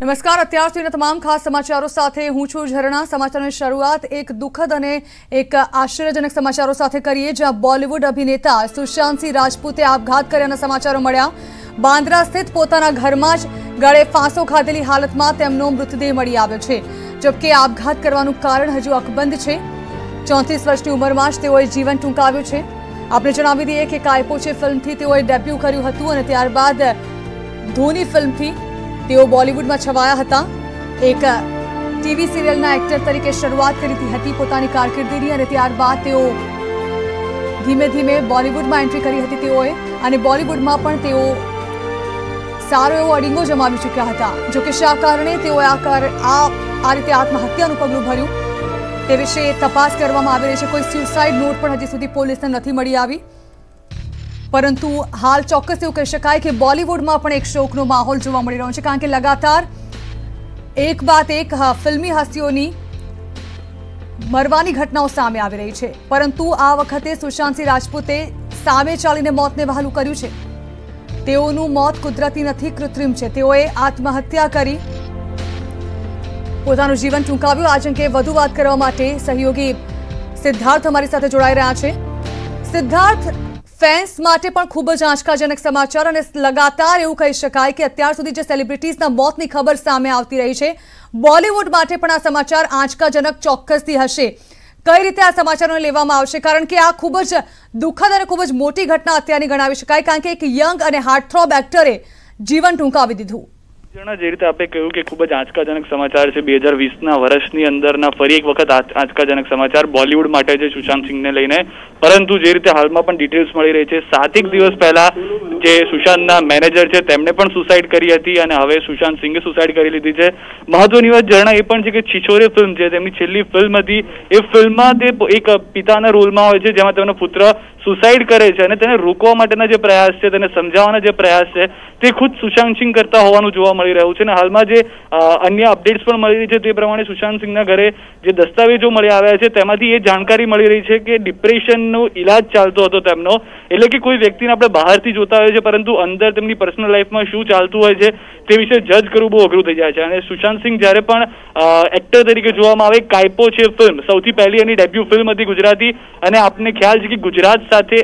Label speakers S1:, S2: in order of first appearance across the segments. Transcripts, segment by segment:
S1: નમસ્કાર, અત્યાર સુધીના તમામ ખાસ સમાચારો સાથે હું છું ઝરણા। સમાચારોની શરૂઆત એક દુઃખદ અને એક આશ્ચર્યજનક સમાચારો સાથે કરીએ, જ્યાં બોલિવૂડ અભિનેતા સુશાંત સિંહ રાજપૂતે આપઘાત કર્યાના સમાચારો મળ્યા। બાંદ્રા સ્થિત પોતાના ઘરમાં જ ગળે ફાંસો ખાધેલી હાલતમાં તેમનો મૃતદેહ મળી આવ્યો છે, જબકે આપઘાત કરવાનું કારણ હજુ અકબંધ છે। 34 વર્ષની ઉંમરમાં જ તેઓએ જીવન ટૂંકાવ્યું છે। આપણે જણાવી દઈએ કે કાયપો છે ફિલ્મથી તેઓએ ડેબ્યુ કર્યું હતું અને ત્યારબાદ ધોની ફિલ્મથી તેઓ બોલિવૂડમાં છવાયા હતા। એક ટીવી સિરિયલના એક્ટર તરીકે શરૂઆત કરી હતી પોતાની કારકિર્દીની અને ત્યારબાદ તેઓ ધીમે ધીમે બોલિવૂડમાં એન્ટ્રી કરી હતી તેઓએ, અને બોલિવૂડમાં પણ તેઓ સારો એવો અડીંગો જમાવી ચૂક્યા હતા। જોકે શા કારણે તેઓએ આ રીતે આત્મહત્યાનું પગલું ભર્યું તે વિશે તપાસ કરવામાં આવી રહી છે। કોઈ સ્યુસાઇડ નોટ પણ હજી સુધી પોલીસને નથી મળી આવી, પરંતુ હાલ ચોક્કસ એવું કહી શકાય કે બોલિવૂડમાં પણ એક શોકનો માહોલ જોવા મળી રહ્યો છે, કારણ કે લગાતાર એક બાદ એક ફિલ્મી હસ્તીઓની મરવાની ઘટનાઓ સામે આવી રહી છે, પરંતુ આ વખતે સુશાંત સિંહ રાજપૂતે સામે ચાલીને મોતને વહાલું કર્યું છે। તેઓનું મોત કુદરતી નથી, કૃત્રિમ છે। તેઓએ આત્મહત્યા કરી પોતાનું જીવન ટૂંકાવ્યું। આ અંગે વધુ વાત કરવા માટે સહયોગી સિદ્ધાર્થ અમારી સાથે જોડાઈ રહ્યા છે। સિદ્ધાર્થ, ફેન્સ માટે પણ ખૂબ જ આંચકાજનક સમાચાર, અને લગાતાર એવું કહી શકાય કે અત્યાર સુધી જે સેલિબ્રિટીઝના મોતની ખબર સામે આવતી રહી છે, બોલિવૂડ માટે પણ આ સમાચાર આંચકાજનક ચોક્કસથી હશે। કઈ રીતે આ સમાચારોને લેવામાં આવશે, કારણ કે આ ખૂબ જ દુઃખદ અને ખૂબ જ મોટી ઘટના અત્યારની ગણાવી શકાય, કારણ કે એક યંગ અને હાર્ટથ્રોબ એક્ટરે જીવન ટૂંકાવી દીધું।
S2: જે રીતે આપણે કહ્યું કે ખૂબ જ આંચકાજનક સમાચાર છે। 2020ના વર્ષની અંદરના ફરી એક વખત આંચકાજનક સમાચાર બોલિવૂડ માટે છે સુશાંત સિંહને લઈને, પરંતુ જે રીતે હાલમાં પણ ડિટેલ્સ મળી રહી છે, 7 દિવસ પહેલા જે સુશાંતના મેનેજર છે તેમણે પણ સુસાઇડ કરી હતી અને હવે સુશાંત સિંહે સુસાઇડ કરી લીધી છે। મહત્વની વાત ઝરણા એ પણ છે કે છિછોરે ફિલ્મ જે તેમની છેલ્લી ફિલ્મ હતી, એ ફિલ્મમાં તે એક પિતાના રોલમાં હોય છે, જેમાં તેમનો પુત્ર સુસાઇડ કરે છે અને તેને રોકવા માટેના જે પ્રયાસ છે, તેને સમજાવવાના જે પ્રયાસ છે, તે ખુદ સુશાંત સિંહ કરતા હોવાનું જોવા મળી રહ્યું છે। અને હાલમાં જે અન્ય અપડેટ્સ પણ મળી રહી છે તે પ્રમાણે સુશાંત સિંહના ઘરે જે દસ્તાવેજો મળી આવ્યા છે તેમાંથી એ જાણકારી મળી રહી છે કે ડિપ્રેશનનો ઇલાજ ચાલતો હતો તેમનો, એટલે કે કોઈ વ્યક્તિને આપણે બહારથી જોતા હોય છે પરંતુ અંદર તેમની પર્સનલ લાઈફમાં શું ચાલતું હોય છે તે વિશે જજ કરવું બહુ અઘરું થઈ જાય છે। અને સુશાંત સિંહ જ્યારે પણ એક્ટર તરીકે જોવામાં આવે, કાયપો છે ફિલ્મ સૌથી પહેલી એની ડેબ્યુ ફિલ્મ હતી ગુજરાતી, અને આપને ખ્યાલ છે કે ગુજરાત સાથે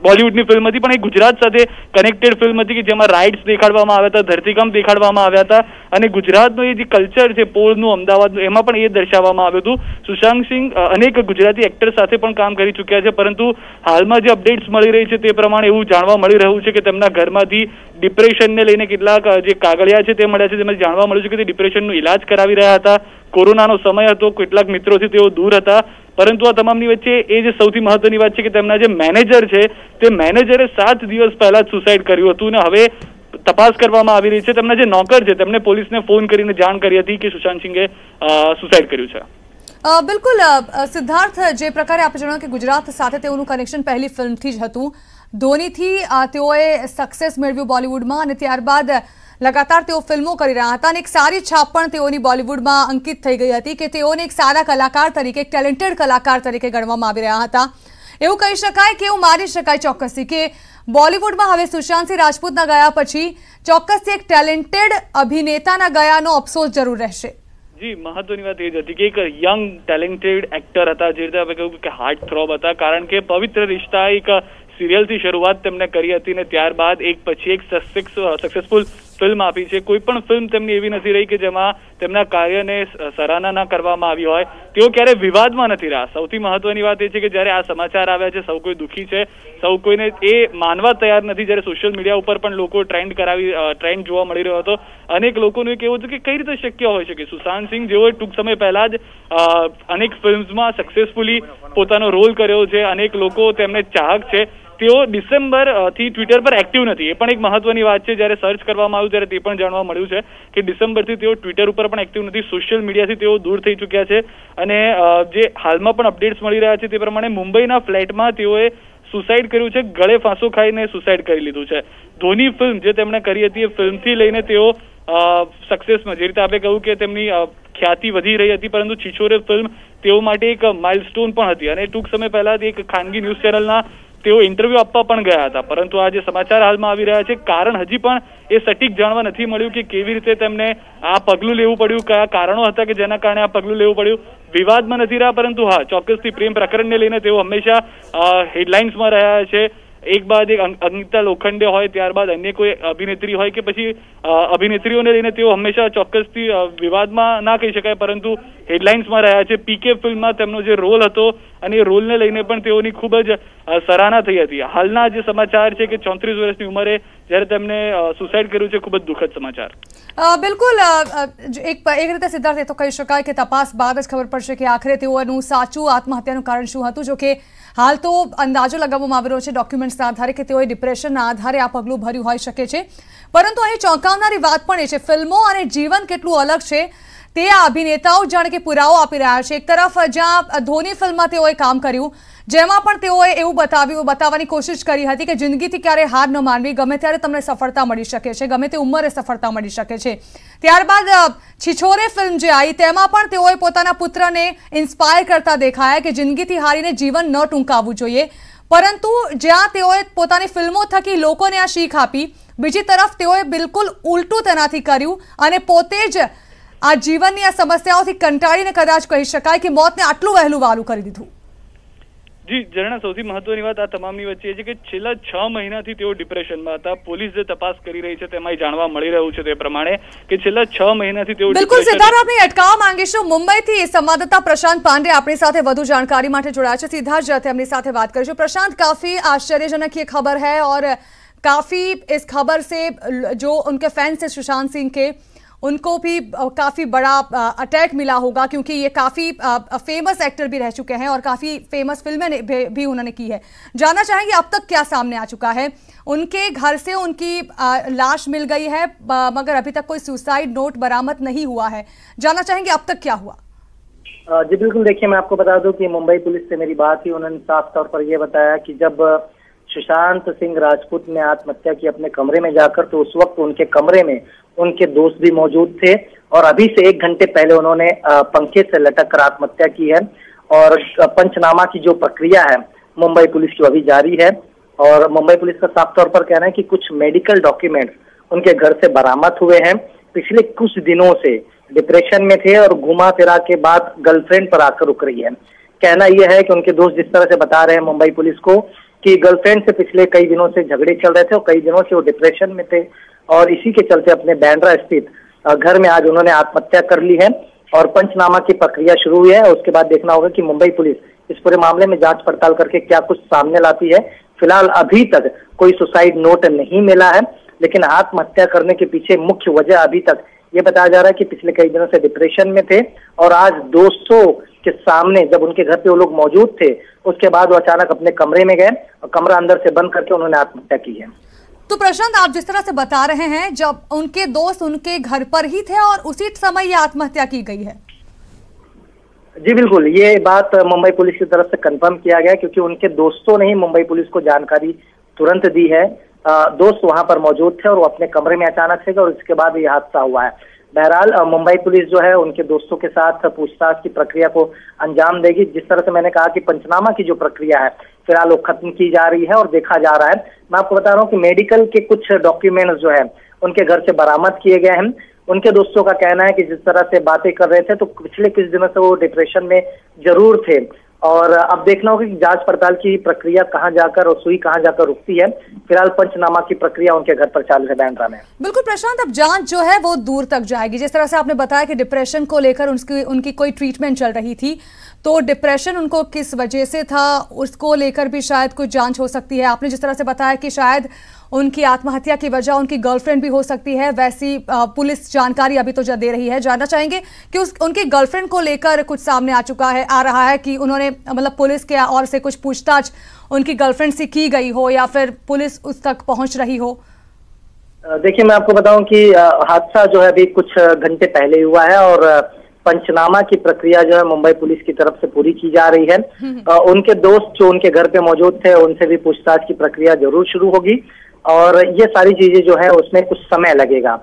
S2: બોલિવૂડની ફિલ્મ હતી પણ એ ગુજરાત સાથે કનેક્ટેડ ફિલ્મ હતી કે જેમાં રાઇડ્સ દેખાડવામાં આવ્યા હતા, ધરતીકંપ દેખાડવામાં આવ્યા હતા, અને ગુજરાતનું એ જે કલ્ચર છે પોળનું, અમદાવાદનું, એમાં પણ એ દર્શાવવામાં આવ્યું હતું। સુશાંત સિંહ અનેક ગુજરાતી એક્ટર સાથે પણ કામ કરી ચૂક્યા છે, પરંતુ હાલમાં જે અપડેટ્સ મળી રહી છે તે પ્રમાણે એવું જાણવા મળી રહ્યું છે કે તેમના ઘરમાંથી ડિપ્રેશનને લઈને કેટલાક જે કાગળિયા છે તે મળ્યા છે, તેમાં જાણવા મળ્યું છે કે તે ડિપ્રેશનનો ઇલાજ કરાવી રહ્યા હતા। કોરોનાનો સમય હતો, કેટલાક મિત્રોથી તેઓ દૂર હતા, પરંતુ આ તમામની વચ્ચે એ જે સૌથી મહત્વની વાત છે કે તેમના જે મેનેજર છે તે મેનેજરે 7 દિવસ પહેલા જ સુસાઇડ કર્યું હતું અને હવે તપાસ કરવામાં આવી રહી છે। તેમના જે નોકર છે તેમને પોલીસને ફોન કરીને જાણ કરી હતી કે સુશાંત સિંહે સુસાઇડ કર્યું છે।
S1: બિલકુલ સિદ્ધાર્થ, જે પ્રકારે આપણે જણાવ્યું કે ગુજરાત સાથે તેઓનું કનેક્શન પહેલી ફિલ્મથી જ હતું, ધોનીથી તેઓએ સક્સેસ મેળવ્યું બોલિવૂડમાં અને ત્યારબાદ લગાતાર તેઓ ફિલ્મો કરી રહ્યા હતા, અને એક સારી છાપ પણ તેઓની બોલિવૂડમાં અંકિત થઈ ગઈ હતી કે તેઓને એક સારા કલાકાર તરીકે, એક ટેલેન્ટેડ કલાકાર તરીકે ગણવામાં આવી રહ્યા હતા। એવું કહી શકાય કે એવું માની શકાય ચોક્કસથી કે બોલિવૂડમાં હવે સુશાંત સિંહ રાજપૂતના ગયા પછી ચોક્કસથી એક ટેલેન્ટેડ અભિનેતાના ગયાનો અફસોસ જરૂર રહેશે।
S2: જી, મહત્વની વાત એ જ હતી કે એક યંગ ટેલેન્ટેડ એક્ટર હતા, જે રીતે આપણે કહ્યું કે હાર્ટ થ્રોબ હતા, કારણ કે પવિત્ર રિશ્તા એક સિરિયલથી શરૂઆત તેમને કરી હતી અને ત્યારબાદ એક પછી એક સક્સેસફુલ ફિલ્મ આપી છે। કોઈ પણ ફિલ્મ તેમની એવી નથી રહી કે જેમાં તેમના કાર્યને સરાહના ના કરવામાં આવી હોય। તેઓ ક્યારે વિવાદમાં નથી રહ્યા। સૌથી મહત્વની વાત એ છે કે જ્યારે આ સમાચાર આવ્યા છે, સૌ કોઈ દુઃખી છે, સૌ કોઈને એ માનવા તૈયાર નથી। જ્યારે સોશિયલ મીડિયા ઉપર પણ લોકો ટ્રેન્ડ જોવા મળી રહ્યો હતો, અનેક લોકોનું એક એવું હતું કે કઈ રીતે શક્ય હોય છે કે સુશાંત સિંહ જેઓએ ટૂંક સમય પહેલા જ અનેક ફિલ્મ્સમાં સક્સેસફુલી પોતાનો રોલ કર્યો છે, અનેક લોકો તેમને ચાહક છે, તેઓ ડિસેમ્બરથી ટ્વિટર પર એક્ટિવ નથી। એ પણ એક મહત્વની વાત છે। જ્યારે સર્ચ કરવામાં આવ્યું ત્યારે તે પણ જાણવા મળ્યું છે કે ડિસેમ્બરથી તેઓ ટ્વિટર ઉપર પણ એક્ટિવ નથી, સોશિયલ મીડિયાથી તેઓ દૂર થઈ ચૂક્યા છે। અને જે હાલમાં પણ અપડેટ્સ મળી રહ્યા છે તે પ્રમાણે મુંબઈના ફ્લેટમાં તેઓએ સુસાઇડ કર્યું છે, ગળે ફાંસો ખાઈને સુસાઇડ કરી લીધું છે। ધોની ફિલ્મ જે તેમણે કરી હતી એ ફિલ્મથી લઈને તેઓ સક્સેસમાં, જે રીતે આપણે કહ્યું કે તેમની ખ્યાતિ વધી રહી હતી, પરંતુ છિછોરે ફિલ્મ તેઓ માટે એક માઇલસ્ટોન પણ હતી। અને ટૂંક સમય પહેલા એક ખાનગી ન્યૂઝ ચેનલના તેઓ ઇન્ટરવ્યુ આપવા પણ ગયા હતા, પરંતુ આ જે સમાચાર હાલમાં આવી રહ્યા છે કારણ હજી પણ એ સટીક જાણવા નથી મળ્યું કે કેવી રીતે તેમને આ પગલું લેવું પડ્યું, કયા કારણો હતા કે જેના કારણે આ પગલું લેવું પડ્યું. વિવાદમાં નથી રહ્યા, પરંતુ હા ચોક્કસથી પ્રેમ પ્રકરણને લઈને તેઓ હંમેશા હેડલાઇન્સમાં રહ્યા છે. એક બાદ એક અંકિતા લોખંડે હોય, ત્યારબાદ અન્ય કોઈ અભિનેત્રી હોય કે પછી અભિનેત્રીઓને લઈને તેઓ હંમેશા ચોક્કસથી વિવાદમાં ના કહી શકાય પરંતુ હેડલાઇન્સમાં રહ્યા છે. પીકે ફિલ્મમાં તેમનો જે રોલ હતો અને એ રોલને લઈને પણ તેઓની ખૂબ જ સરાહના થઈ હતી. હાલના જે સમાચાર છે કે 34 વર્ષની ઉંમરે જ્યારે તેમને સુસાઇડ કર્યું છે, ખૂબ જ દુઃખદ સમાચાર.
S1: બિલકુલ એક રીતે સિદ્ધાર્થ એ તો કહી શકાય કે તપાસ બાદ જ ખબર પડશે કે આખરે તેઓનું સાચું આત્મહત્યાનું કારણ શું હતું. જો કે હાલ તો અંદાજો લગાવવામાં આવી રહ્યો છે ડોક્યુમેન્ટ્સના આધારે કે તેઓએ ડિપ્રેશનના આધારે આ પગલું ભર્યું હોઈ શકે છે, પરંતુ અહીં ચોંકાવનારી વાત પણ એ છે ફિલ્મો અને જીવન કેટલું અલગ છે તે આ અભિનેતાઓ જાણે કે પુરાવો આપી રહ્યા છે. એક તરફ જ્યાં ધોની ફિલ્મમાં તેઓએ કામ કર્યું, જેમાં પણ તેઓએ એવું બતાવવાની કોશિશ કરી હતી કે જિંદગીથી ક્યારે હાર ન માનવી, ગમે ત્યારે તમને સફળતા મળી શકે છે, ગમે તે ઉંમરે સફળતા મળી શકે છે. ત્યારબાદ છિછોરે ફિલ્મ જે આવી તેમાં પણ તેઓએ પોતાના પુત્રને ઇન્સ્પાયર કરતા દેખાયા કે જિંદગીથી હારીને જીવન ન ટૂંકાવવું જોઈએ, પરંતુ જ્યાં તેઓએ પોતાની ફિલ્મો થકી લોકોને આ શીખ આપી, બીજી તરફ તેઓએ બિલકુલ ઉલટું તેનાથી કર્યું અને પોતે જ આ જીવનની આ સમસ્યાઓથી કંટાળીને કદાચ કહી શકાય કે મોતને આટલું વહેલું વાલું કરી દીધું.
S2: જી ઝરણા, સૌથી મહત્વની વાત આ તમામની વચ્ચે એ છે કે છેલ્લા 6 મહિનાથી તેઓ ડિપ્રેશનમાં હતા. પોલીસ જે તપાસ કરી રહી છે તેમાં જાણવા મળી રહ્યું છે તે પ્રમાણે કે છેલ્લા 6 મહિનાથી તેઓ
S1: બિલકુલ સિદ્ધાર્થ આપણે અટકાવવા માંગીશું. મુંબઈથી સંવાદદાતા પ્રશાંત પાંડે આપણી સાથે વધુ जानकारी માટે જોડાયા છે. સીધા જ તેમની સાથે વાત કરીશું. प्रशांत, काफी आश्चर्यजनक ये खबर है और काफी इस खबर से जो उनके फैंस थे सुशांत सिंह के, उनको भी काफ़ी बड़ा अटैक मिला होगा क्योंकि ये काफ़ी फेमस एक्टर भी रह चुके हैं और काफ़ी फेमस फिल्में भी उन्होंने की है. जानना चाहेंगे अब तक क्या सामने आ चुका है. उनके घर से उनकी लाश मिल गई है मगर अभी तक कोई सुसाइड नोट बरामद नहीं हुआ है. जानना चाहेंगे अब तक क्या हुआ.
S3: जी बिल्कुल, देखिए मैं आपको बता दूं कि मुंबई पुलिस से मेरी बात हुई, उन्होंने साफ तौर पर यह बताया कि जब सुशांत सिंह राजपूत ने आत्महत्या की अपने कमरे में जाकर, तो उस वक्त उनके कमरे में उनके दोस्त भी मौजूद थे और अभी से 1 घंटे पहले उन्होंने पंखे से लटक कर आत्महत्या की है. और पंचनामा की जो प्रक्रिया है मुंबई पुलिस की अभी जारी है और मुंबई पुलिस का साफ तौर पर कहना है कि कुछ मेडिकल डॉक्यूमेंट्स उनके घर से बरामद हुए हैं. पिछले कुछ दिनों से डिप्रेशन में थे और घुमा फिरा के बाद गर्लफ्रेंड पर आकर रुक रही है. कहना यह है कि उनके दोस्त जिस तरह से बता रहे हैं मुंबई पुलिस को कि गर्लफ्रेंड से पिछले कई दिनों से झगड़े चल रहे थे और कई दिनों से वो डिप्रेशन में थे और इसी के चलते अपने बांद्रा स्थित घर में आज उन्होंने आत्महत्या कर ली है और पंचनामा की प्रक्रिया शुरू हुई है. उसके बाद देखना होगा कि मुंबई पुलिस इस पूरे मामले में जांच पड़ताल करके क्या कुछ सामने लाती है. फिलहाल अभी तक कोई सुसाइड नोट नहीं मिला है, लेकिन आत्महत्या करने के पीछे मुख्य वजह अभी तक ये बताया जा रहा है कि पिछले कई दिनों से डिप्रेशन में थे और आज दोस्तों के सामने जब उनके घर पे वो लोग मौजूद थे, उसके बाद वो अचानक अपने कमरे में गए और कमरा अंदर से बंद करके उन्होंने आत्महत्या की है.
S1: तो प्रशांत, आप जिस तरह से बता रहे हैं जब उनके दोस्त उनके घर पर ही थे और उसी समय ये आत्महत्या की गई है.
S3: जी बिल्कुल, ये बात मुंबई पुलिस की तरफ से कंफर्म किया गया क्योंकि उनके दोस्तों ने ही मुंबई पुलिस को जानकारी तुरंत दी है. दोस्त वहां पर मौजूद थे और वो अपने कमरे में अचानक से गए और इसके बाद ये हादसा हुआ है. बहरहाल मुंबई पुलिस जो है उनके दोस्तों के साथ पूछताछ की प्रक्रिया को अंजाम देगी. जिस तरह से मैंने कहा कि पंचनामा की जो प्रक्रिया है फिलहाल वो खत्म की जा रही है और देखा जा रहा है. मैं आपको बता रहा हूँ कि मेडिकल के कुछ डॉक्यूमेंट्स जो है उनके घर से बरामद किए गए हैं. उनके दोस्तों का कहना है कि जिस तरह से बातें कर रहे थे तो पिछले कुछ दिनों से वो डिप्रेशन में जरूर थे और अब देखना होगा कि जांच पड़ताल की प्रक्रिया कहां जाकर और सुई कहां जाकर रुकती है. फिलहाल पंचनामा की प्रक्रिया उनके घर पर चालू है बांद्रा में.
S1: बिल्कुल प्रशांत, अब जांच जो है वो दूर तक जाएगी. जिस तरह से आपने बताया कि डिप्रेशन को लेकर उनकी कोई ट्रीटमेंट चल रही थी, तो डिप्रेशन उनको किस वजह से था उसको लेकर भी शायद कुछ जांच हो सकती है. आपने जिस तरह से बताया कि शायद उनकी आत्महत्या की वजह उनकी गर्लफ्रेंड भी हो सकती है, वैसी पुलिस जानकारी अभी तो दे रही है. जानना चाहेंगे कि उनकी गर्लफ्रेंड को लेकर कुछ सामने आ रहा है कि उन्होंने मतलब पुलिस के और से कुछ पूछताछ उनकी गर्लफ्रेंड से की गई हो या फिर पुलिस उस तक पहुंच रही हो.
S3: देखिए मैं आपको बताऊं कि हादसा जो है अभी कुछ घंटे पहले हुआ है और पंचनामा की प्रक्रिया जो है मुंबई पुलिस की तरफ से पूरी की जा रही है. उनके दोस्त जो उनके घर पे मौजूद थे उनसे भी पूछताछ की प्रक्रिया जरूर शुरू होगी और ये सारी चीजें जो है उसमें कुछ समय लगेगा.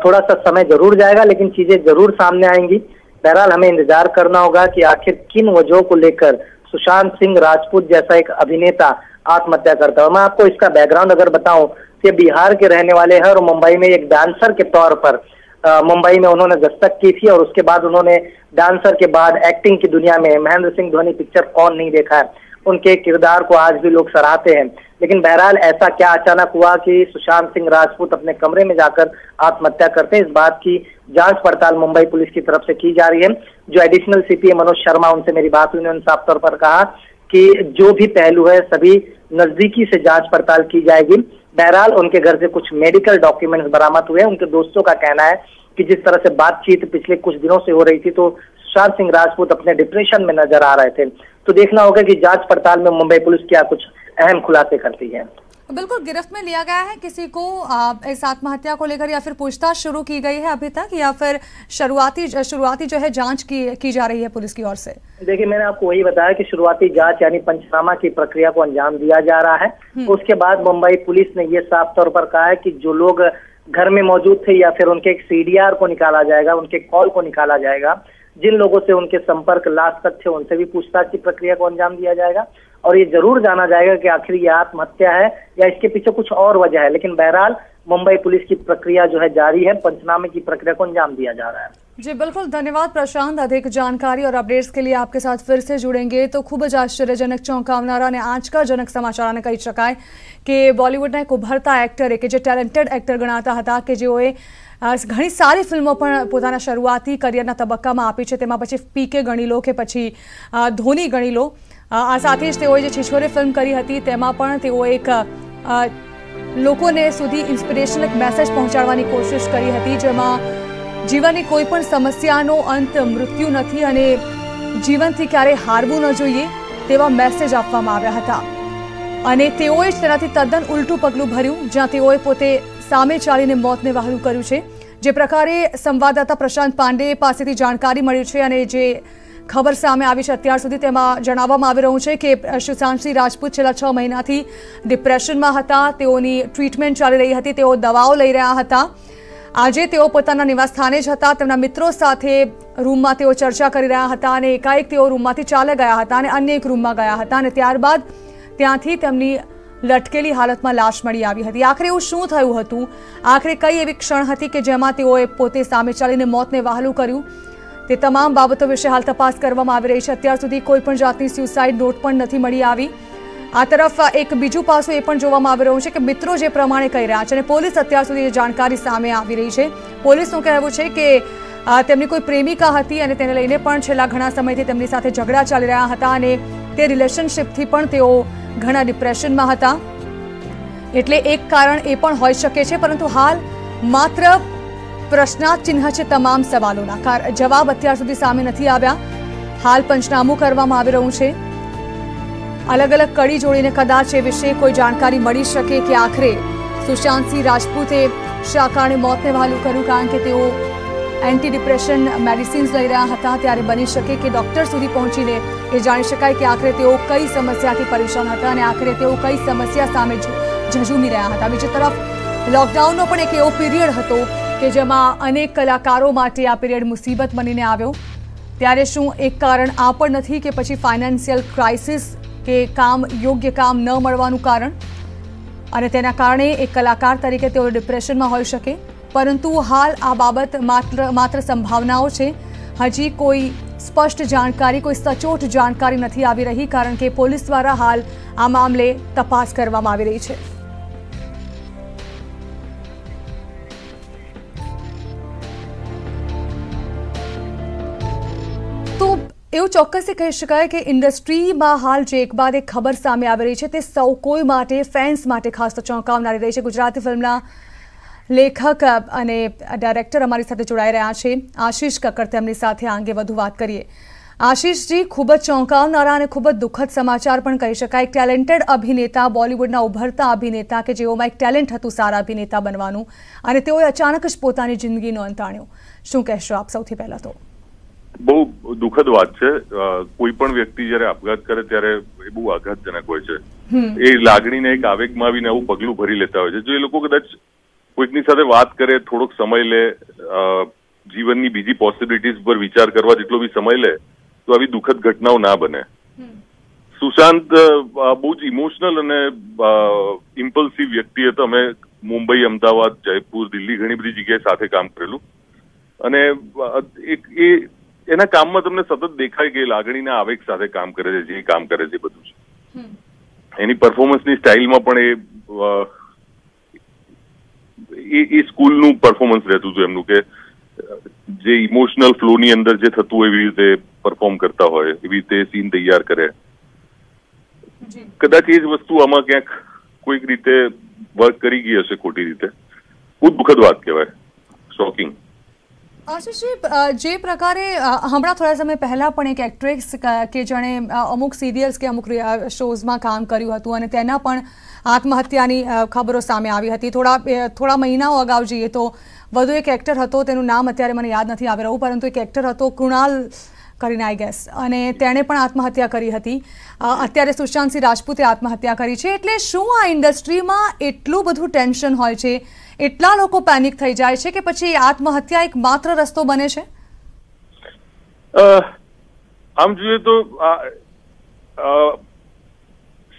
S3: थोड़ा सा समय जरूर जाएगा लेकिन चीजें जरूर सामने आएंगी. बहरहाल हमें इंतजार करना होगा कि आखिर किन वजहों को लेकर सुशांत सिंह राजपूत जैसा एक अभिनेता आत्महत्या करता है। मैं आपको इसका बैकग्राउंड अगर बताऊं कि बिहार के रहने वाले हैं और मुंबई में एक डांसर के तौर पर मुंबई में उन्होंने दस्तक की थी और उसके बाद उन्होंने डांसर के बाद एक्टिंग की दुनिया में महेंद्र सिंह धोनी पिक्चर कौन नहीं देखा है, उनके किरदार को आज भी लोग सराहते हैं। लेकिन बहरहाल ऐसा क्या अचानक हुआ कि सुशांत सिंह राजपूत अपने कमरे में जाकर आत्महत्या करते हैं, इस बात की जांच पड़ताल मुंबई पुलिस की तरफ से की जा रही है। जो एडिशनल सीपी मनोज शर्मा, उनसे मेरी बात हुई, उन्होंने साफ तौर पर कहा कि जो भी पहलू है सभी नजदीकी से जांच पड़ताल की जाएगी। बहरहाल उनके घर से कुछ मेडिकल डॉक्यूमेंट्स बरामद हुए। उनके दोस्तों का कहना है कि जिस तरह से बातचीत पिछले कुछ दिनों से हो रही थी तो सुशांत सिंह राजपूत अपने डिप्रेशन में नजर आ रहे थे। तो देखना होगा कि जांच पड़ताल में मुंबई पुलिस क्या कुछ अहम खुलासे करती है।
S1: बिल्कुल, गिरफ्त में लिया गया है किसी को इस आत्महत्या को लेकर, या फिर पूछताछ शुरू की गई है अभी तक, या फिर शुरुआती जो है जांच की जा रही है पुलिस की ओर से?
S3: देखिए, मैंने आपको वही बताया कि शुरुआती जांच यानी पंचनामा की प्रक्रिया को अंजाम दिया जा रहा है। उसके बाद मुंबई पुलिस ने ये साफ तौर पर कहा है कि जो लोग घर में मौजूद थे या फिर उनके एक सीडीआर को निकाला जाएगा, उनके कॉल को निकाला जाएगा, जिन लोगों से उनके संपर्क लास्ट तक थे उनसे भी पूछताछ की प्रक्रिया को अंजाम दिया जाएगा और ये जरूर जाना जाएगा कि आखिर ये आत्महत्या है या इसके पीछे कुछ और वजह है। लेकिन बहरहाल मुंबई पुलिस की प्रक्रिया जो है जारी है, पंचनामे की प्रक्रिया को अंजाम दिया जा रहा है।
S1: जी बिल्कुल, धन्यवाद प्रशांत। अधिक जानकारी और अपडेट्स के लिए आपके साथ फिर से जुड़ेंगे। तो खूब ज आश्चर्यजनक ચોંકાવનારા અને આંચકાજનક સમાચારોને કહી શકાય કે બોલિવૂડના એક ઉભરતા એક્ટર કે જે ટેલેન્ટેડ એક્ટર ગણાતા હતા, કે જેઓએ ઘણી સારી ફિલ્મો પણ પોતાના શરૂઆતી કરિયરના તબક્કામાં આપી છે, તેમાં પછી પીકે ગણી લો કે પછી ધોની ગણી લો, આ સાથે જ તેઓએ જે છિછોરે ફિલ્મ કરી હતી તેમાં પણ તેઓ એક લોકોને સુધી ઇન્સ્પિરેશનલ એક મેસેજ પહોંચાડવાની કોશિશ કરી હતી, જેમાં જીવનની કોઈ પણ સમસ્યાનો અંત મૃત્યુ નથી અને જીવનથી ક્યારે હારવું ન જોઈએ તેવા મેસેજ આપવામાં આવ્યા હતા। અને તેઓએ જ તેનાથી તદ્દન ઉલટું પગલું ભર્યું, જ્યાં તેઓએ પોતે સામે ચાલીને મોતને વહાલું કર્યું છે। જે પ્રકારે સંવાદદાતા પ્રશાંત પાંડે પાસેથી જાણકારી મળી છે અને જે ખબર સામે આવી છે અત્યાર સુધી, તેમાં જણાવવામાં આવી રહ્યું છે કે સુશાંત સિંહ રાજપૂત છેલ્લા 6 મહિનાથી ડિપ્રેશનમાં હતા, તેઓની ટ્રીટમેન્ટ ચાલી રહી હતી, તેઓ દવાઓ લઈ રહ્યા હતા। આજે તેઓ પોતાના નિવાસસ્થાને જ હતા, તેમના મિત્રો સાથે રૂમમાં તેઓ ચર્ચા કરી રહ્યા હતા અને એકાએક તેઓ રૂમમાંથી ચાલે ગયા હતા અને અન્ય એક રૂમમાં ગયા હતા અને ત્યારબાદ ત્યાંથી તેમની લટકેલી હાલતમાં લાશ મળી આવી હતી। આખરે એવું શું થયું હતું, આખરે કઈ એવી ક્ષણ હતી કે જેમાં તેઓએ પોતે સામે ચાલીને મોતને વહાલું કર્યું, તે તમામ બાબતો વિશે હાલ તપાસ કરવામાં આવી રહી છે। અત્યાર સુધી કોઈ પણ જાતની સ્યુસાઇડ નોટ પણ નથી મળી આવી। આ તરફ એક બીજું પાસું એ પણ જોવામાં આવી રહ્યું છે કે મિત્રો જે પ્રમાણે કહી રહ્યા છે અને પોલીસ અત્યાર સુધી જે જાણકારી સામે આવી રહી છે, પોલીસનું કહેવું છે કે તેમની કોઈ પ્રેમિકા હતી અને તેને લઈને પણ છેલ્લા ઘણા સમયથી તેમની સાથે ઝઘડા ચાલી રહ્યા હતા અને તે રિલેશનશિપથી પણ તેઓ ઘણા ડિપ્રેશનમાં હતા, એટલે એક કારણ એ પણ હોઈ શકે છે। પરંતુ હાલ માત્ર પ્રશ્નાર્થ ચિહ્ન છે તમામ સવાલોના, જવાબ અત્યાર સુધી સામે નથી આવ્યા। હાલ પંચનામું કરવામાં આવી રહ્યું છે, अलग अलग कड़ी जोड़ीने कदाच ए विषे कोई जानकारी मळी शके कि आखिरे सुशांत सिंह राजपूते शा कारणे मौतने वहालू कर्युं, कारण के तेओ एंटी डिप्रेशन मेडिसिन्स लई रह्या हता। त्यारे बनी शके कि डॉक्टर सुधी पहोंचीने ए जाणी शकाय कि आखिरे तेओ कई समस्याथी परेशान हता अने आखिरे तेओ कई समस्या सामे झझूमी रह्या हता। बीजी तरफ लॉकडाउननो पण एक एवो पीरियड हतो कि जेमां अनेक कलाकारो माटे आ पीरियड मुसीबत बनीने आव्यो। त्यारे शुं एक कारण आ पण नथी कि पछी फाइनेन्शियल क्राइसिस के काम योग्य काम न मळवानुं कारण अने तेना कारणे एक कलाकार तरीके तेओ डिप्रेशनमां होई शके, परंतु हाल आ बाबत मात्र संभावनाओं छे। हजी कोई स्पष्ट जानकारी, कोई सचोट जानकारी नहीं आवी रही, कारण के पोलीस द्वारा हाल आ मामले तपास करवामां आवी रही छे। तो એવું ચોક્કસથી કહી શકાય કે ઇન્ડસ્ટ્રીમાં હાલ જે એક બાદ એક ખબર સામે આવી રહી છે તે સૌ કોઈ માટે, ફેન્સ માટે ખાસ તો ચોંકાવનારી રહી છે। ગુજરાતી ફિલ્મના લેખક અને ડાયરેક્ટર અમારી સાથે જોડાઈ રહ્યા છે આશિષ કક્કર, તેમની સાથે આ અંગે વધુ વાત કરીએ। આશિષજી, ખૂબ જ ચોંકાવનારા અને ખૂબ જ દુઃખદ સમાચાર પણ કહી શકાય। એક ટેલેન્ટેડ અભિનેતા, બોલિવૂડના ઉભરતા અભિનેતા કે જેઓમાં એક ટેલેન્ટ હતું સારા અભિનેતા બનવાનું, અને તેઓએ અચાનક જ પોતાની જિંદગીનો અંત આણ્યો। શું કહેશો આપ સૌથી પહેલા તો?
S4: બહુ દુઃખદ વાત છે। કોઈ પણ વ્યક્તિ જયારે આપઘાત કરે ત્યારે એ બહુ આઘાતજનક હોય છે। એ લાગણીને એક આવેગમાં આવીને આવું પગલું ભરી લેતા હોય છે। જો એ લોકો કદાચ કોઈકની સાથે વાત કરે, થોડોક સમય લે, જીવનની બીજી પોસિબિલિટીઝ પર વિચાર કરવા જેટલો બી સમય લે, તો આવી દુઃખદ ઘટનાઓ ના બને। સુશાંત બહુ જ ઇમોશનલ અને ઇમ્પલ્સિવ વ્યક્તિ હતો. અમે મુંબઈ, અમદાવાદ, જયપુર, દિલ્હી ઘણી બધી જગ્યાએ સાથે કામ કરેલું અને એના કામમાં તમને સતત દેખાય કે લાગણીના આવેગ સાથે કામ કરે છે, જે કામ કરે છે બધું છે. એની પરફોર્મન્સની સ્ટાઇલમાં પણ એ સ્કૂલનું પરફોર્મન્સ રહેતું હતું એમનું, કે જે ઇમોશનલ ફ્લોની અંદર જે થતું હોય એવી રીતે પરફોર્મ કરતા હોય, એવી રીતે સીન તૈયાર કરે. કદાચ એ જ વસ્તુ આમાં ક્યાંક કોઈક રીતે વર્ક કરી ગઈ હશે ખોટી રીતે. બહુ દુઃખદ વાત કહેવાય, શોકિંગ.
S1: આશીષજી, જે પ્રકારે હમણાં થોડા સમય પહેલા પણ એક એક્ટ્રેસ કે જેણે અમુક સિરિયલ્સ કે અમુક શોઝમાં કામ કર્યું હતું અને તેના પણ આત્મહત્યાની ખબરો સામે આવી હતી. થોડા મહિનાઓ અગાઉ જઈએ તો વધુ એક એક્ટર હતો, તેનું નામ અત્યારે મને યાદ નથી આવી રહ્યું, પરંતુ એક એક્ટર હતો કૃણાલ કરીને આઈ ગેસ, અને તેણે પણ આત્મહત્યા કરી હતી. અત્યારે સુશાંતસિંહ રાજપૂતે આત્મહત્યા કરી છે. એટલે શું આ ઇન્ડસ્ટ્રીમાં એટલું બધું ટેન્શન હોય છે, એટલા લોકો પેનિક થઈ જાય છે કે પછી આત્મહત્યા એક માત્ર રસ્તો બને છે?
S4: આમ જોઈએ તો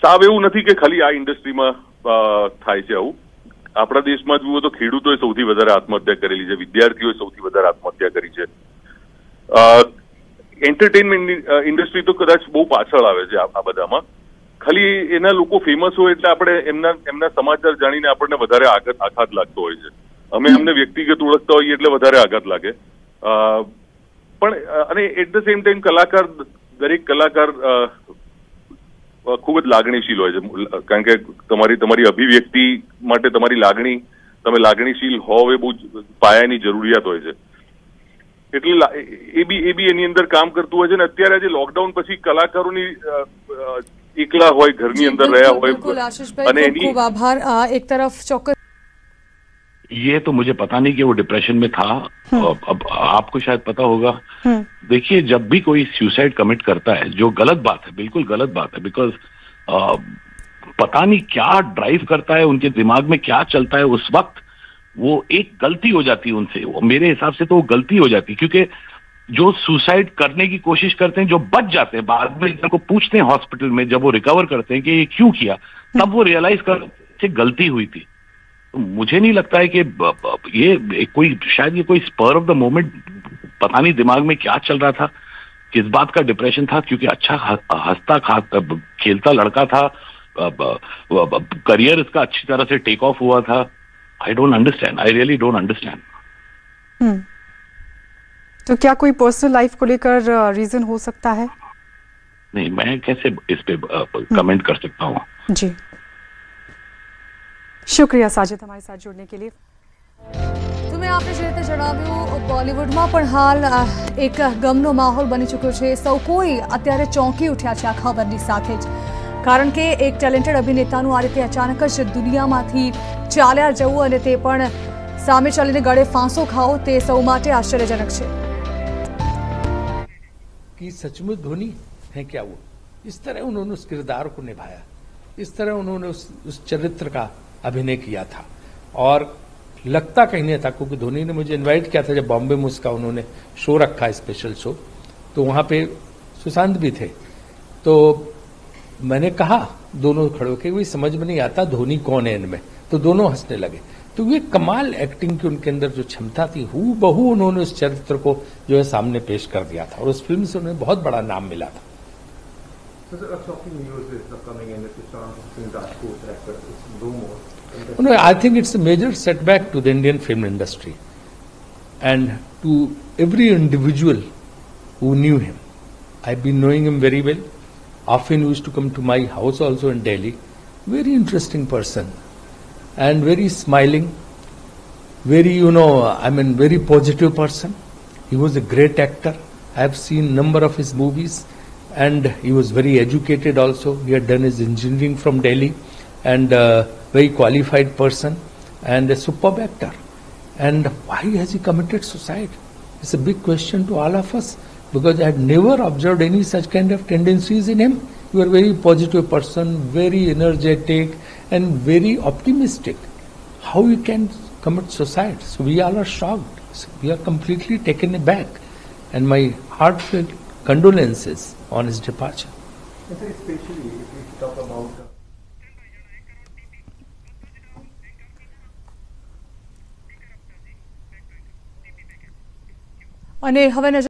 S4: સાવ એવું નથી કે ખાલી આ ઇન્ડસ્ટ્રીમાં થાય છે આવું. આપણા દેશમાં જુઓ તો ખેડૂતોએ સૌથી વધારે આત્મહત્યા કરેલી છે, વિદ્યાર્થીઓએ સૌથી વધારે આત્મહત્યા કરી છે. એન્ટરટેનમેન્ટ ઇન્ડસ્ટ્રી તો કદાચ બહુ પાછળ આવે છે આ બધામાં. ખાલી એના લોકો ફેમસ હોય એટલે આપણે એમના સમાચાર જાણીને આપણને વધારે આઘાત લાગતો હોય છે. અમે એમને વ્યક્તિગત ઓળખતા હોઈએ એટલે વધારે આઘાત લાગે. પણ અને એટ ધ સેમ ટાઈમ દરેક કલાકાર ખૂબ જ લાગણીશીલ હોય છે, કારણ કે તમારી અભિવ્યક્તિ માટે તમારી લાગણી, તમે લાગણીશીલ હોવ એ બહુ પાયાની જરૂરિયાત હોય છે. એટલે એ બી એની અંદર કામ કરતું હોય છે. ને અત્યારે આજે લોકડાઉન પછી કલાકારોની એકલા હોય, ઘરની અંદર રહ્યા હોય, અને
S1: ખૂબ આભાર. એક તરફ ચોક્કસ
S5: ये तो मुझे पता नहीं कि वो डिप्रेशन में था. अब आपको शायद पता होगा. देखिए, जब भी कोई सुसाइड कमिट करता है, जो गलत बात है, बिल्कुल गलत बात है, बिकॉज पता नहीं क्या ड्राइव करता है, उनके दिमाग में क्या चलता है उस वक्त, वो एक गलती हो जाती है उनसे. वो मेरे हिसाब से तो वो गलती हो जाती है, क्योंकि जो सुसाइड करने की कोशिश करते हैं, जो बच जाते हैं, बाद में इनको पूछते हैं हॉस्पिटल में, जब वो रिकवर करते हैं कि ये क्यों किया, तब वो रियलाइज करते गलती हुई थी. तो मुझे नहीं लगता है कि ये कोई स्पर ऑफ द मोमेंट, पता नहीं दिमाग में क्या चल रहा था, किस बात का डिप्रेशन था, क्योंकि अच्छा हंसता खेलता लड़का था, करियर इसका अच्छी तरह से टेक ऑफ हुआ था. I don't understand, I really don't understand.
S6: तो क्या कोई पर्सनल लाइफ को लेकर रीजन हो सकता है?
S5: नहीं, मैं कैसे इस पे कमेंट कर सकता हूँ.
S6: जी, શુક્રિયા સાજિદ અમારી સાથે જોડને કે લીએ.
S1: તો મેં આપને જે રીતે જણાવ્યું, બોલિવૂડમાં પણ હાલ એક ગમનો માહોલ બની ચૂક્યો છે. સૌ કોઈ અત્યારે ચોંકી ઉઠ્યા છે આ ખબરની સાથે જ, કારણ કે એક ટેલેન્ટેડ અભિનેતાનું આ રીતે અચાનક જ દુનિયામાંથી ચાલ્યા જવું અને તે પણ સામે ચાલીને ગળે ફાંસો ખાવો, તે સૌ માટે આશ્ચર્યજનક છે.
S7: कि सचमुच धोनी है क्या वो? इस तरह उन्होंने उस किरदार को निभाया, इस तरह उन्होंने उस चरित्र का अभिनय किया था. और लगता कहीं नहीं था, क्योंकि धोनी ने मुझे इनवाइट किया था जब बॉम्बे में उसका उन्होंने शो रखा, स्पेशल शो, तो वहां पे सुशांत भी थे. तो मैंने कहा दोनों खड़े होकर, वही समझ में नहीं आता धोनी कौन है इनमें, तो दोनों हंसने लगे. तो ये कमाल एक्टिंग की उनके अंदर जो क्षमता थी, हूबहू उन्होंने उस चरित्र को जो है सामने पेश कर दिया था, और उस फिल्म से उन्हें बहुत बड़ा नाम मिला था. I think it's a major setback to the Indian film industry and to every individual who knew him. I've been knowing him very well. Often used to come to my house also in Delhi. Very interesting person and very smiling, very, very positive person. He was a great actor. I have seen number of his movies, and he was very educated also. He had done his engineering from Delhi, and very qualified person and a superb actor. And why has he committed suicide? It's a big question to all of us, because I had never observed any such kind of tendencies in him. He was a very positive person, very energetic and very optimistic. How he can commit suicide? So we all are shocked. So we are completely taken aback. And my heartfelt condolences on his departure.
S1: અને હવે નજર